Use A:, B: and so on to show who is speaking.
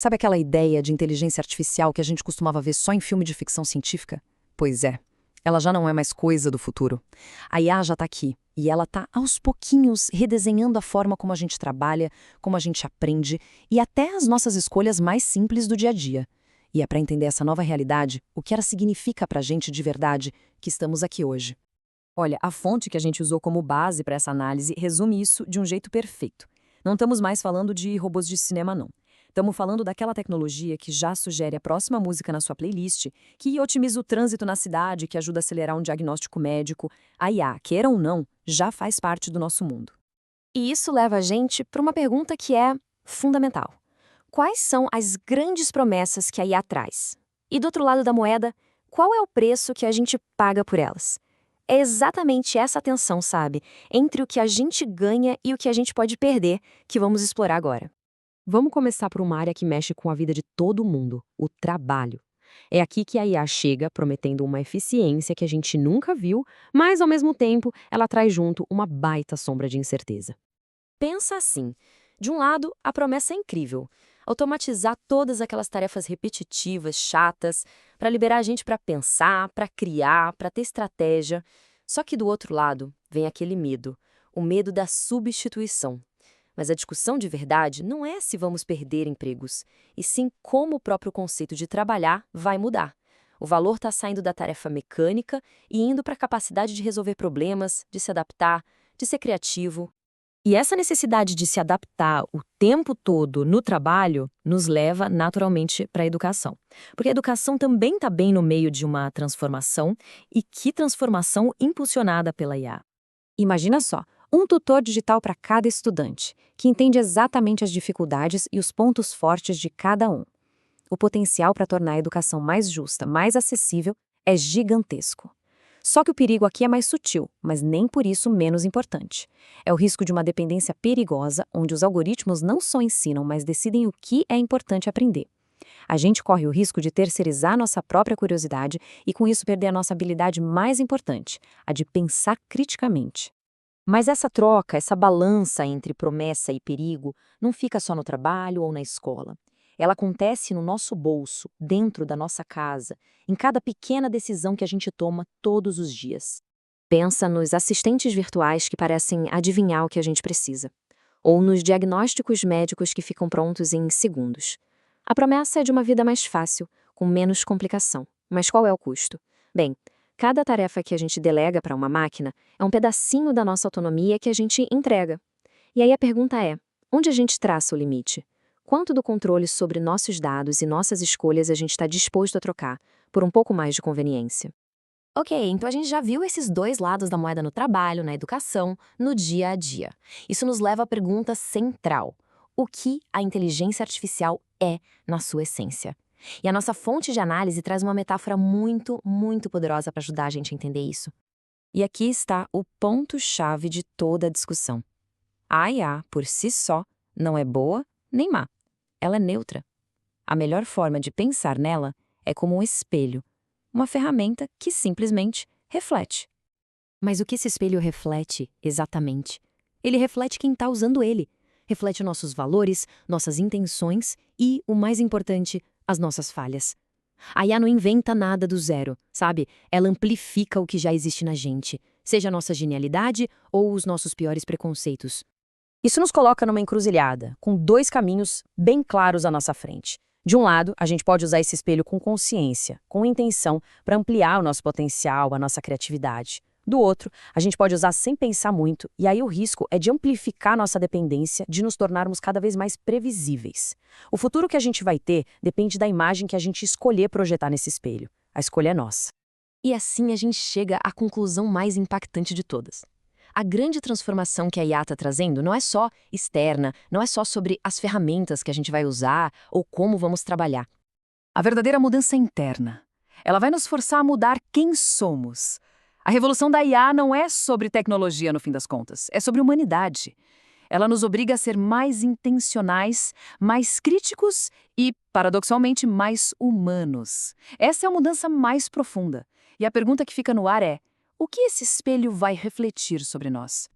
A: Sabe aquela ideia de inteligência artificial que a gente costumava ver só em filme de ficção científica? Pois é, ela já não é mais coisa do futuro. A IA já está aqui e ela está aos pouquinhos redesenhando a forma como a gente trabalha, como a gente aprende e até as nossas escolhas mais simples do dia a dia. E é para entender essa nova realidade, o que ela significa para a gente de verdade, que estamos aqui hoje. Olha, a fonte que a gente usou como base para essa análise resume isso de um jeito perfeito. Não estamos mais falando de robôs de cinema, não. Estamos falando daquela tecnologia que já sugere a próxima música na sua playlist, que otimiza o trânsito na cidade, que ajuda a acelerar um diagnóstico médico. A IA, queira ou não, já faz parte do nosso mundo. E isso leva a gente para uma pergunta que é fundamental. Quais são as grandes promessas que a IA traz? E do outro lado da moeda, qual é o preço que a gente paga por elas? É exatamente essa tensão, sabe, entre o que a gente ganha e o que a gente pode perder, que vamos explorar agora. Vamos começar por uma área que mexe com a vida de todo mundo, o trabalho. É aqui que a IA chega, prometendo uma eficiência que a gente nunca viu, mas, ao mesmo tempo, ela traz junto uma baita sombra de incerteza. Pensa assim. De um lado, a promessa é incrível. Automatizar todas aquelas tarefas repetitivas, chatas, para liberar a gente para pensar, para criar, para ter estratégia. Só que do outro lado, vem aquele medo, o medo da substituição. Mas a discussão de verdade não é se vamos perder empregos, e sim como o próprio conceito de trabalhar vai mudar. O valor está saindo da tarefa mecânica e indo para a capacidade de resolver problemas, de se adaptar, de ser criativo. E essa necessidade de se adaptar o tempo todo no trabalho nos leva naturalmente para a educação. Porque a educação também está bem no meio de uma transformação, e que transformação impulsionada pela IA. Imagina só, um tutor digital para cada estudante, que entende exatamente as dificuldades e os pontos fortes de cada um. O potencial para tornar a educação mais justa, mais acessível, é gigantesco. Só que o perigo aqui é mais sutil, mas nem por isso menos importante. É o risco de uma dependência perigosa, onde os algoritmos não só ensinam, mas decidem o que é importante aprender. A gente corre o risco de terceirizar nossa própria curiosidade e, com isso, perder a nossa habilidade mais importante, a de pensar criticamente. Mas essa troca, essa balança entre promessa e perigo, não fica só no trabalho ou na escola. Ela acontece no nosso bolso, dentro da nossa casa, em cada pequena decisão que a gente toma todos os dias. Pensa nos assistentes virtuais que parecem adivinhar o que a gente precisa, ou nos diagnósticos médicos que ficam prontos em segundos. A promessa é de uma vida mais fácil, com menos complicação. Mas qual é o custo? Bem, cada tarefa que a gente delega para uma máquina é um pedacinho da nossa autonomia que a gente entrega. E aí a pergunta é: onde a gente traça o limite? Quanto do controle sobre nossos dados e nossas escolhas a gente está disposto a trocar por um pouco mais de conveniência? Ok, então a gente já viu esses dois lados da moeda no trabalho, na educação, no dia a dia. Isso nos leva à pergunta central: o que a inteligência artificial é na sua essência? E a nossa fonte de análise traz uma metáfora muito, muito poderosa para ajudar a gente a entender isso. E aqui está o ponto-chave de toda a discussão. A IA, por si só, não é boa nem má. Ela é neutra. A melhor forma de pensar nela é como um espelho, uma ferramenta que simplesmente reflete. Mas o que esse espelho reflete exatamente? Ele reflete quem está usando ele. Reflete nossos valores, nossas intenções e, o mais importante, as nossas falhas. A IA não inventa nada do zero, sabe? Ela amplifica o que já existe na gente, seja a nossa genialidade ou os nossos piores preconceitos. Isso nos coloca numa encruzilhada, com dois caminhos bem claros à nossa frente. De um lado, a gente pode usar esse espelho com consciência, com intenção, para ampliar o nosso potencial, a nossa criatividade. Do outro, a gente pode usar sem pensar muito, e aí o risco é de amplificar nossa dependência, de nos tornarmos cada vez mais previsíveis. O futuro que a gente vai ter depende da imagem que a gente escolher projetar nesse espelho. A escolha é nossa. E assim a gente chega à conclusão mais impactante de todas. A grande transformação que a IA está trazendo não é só externa, não é só sobre as ferramentas que a gente vai usar ou como vamos trabalhar. A verdadeira mudança é interna. Ela vai nos forçar a mudar quem somos. A revolução da IA não é sobre tecnologia, no fim das contas, é sobre humanidade. Ela nos obriga a ser mais intencionais, mais críticos e, paradoxalmente, mais humanos. Essa é a mudança mais profunda. E a pergunta que fica no ar é: o que esse espelho vai refletir sobre nós?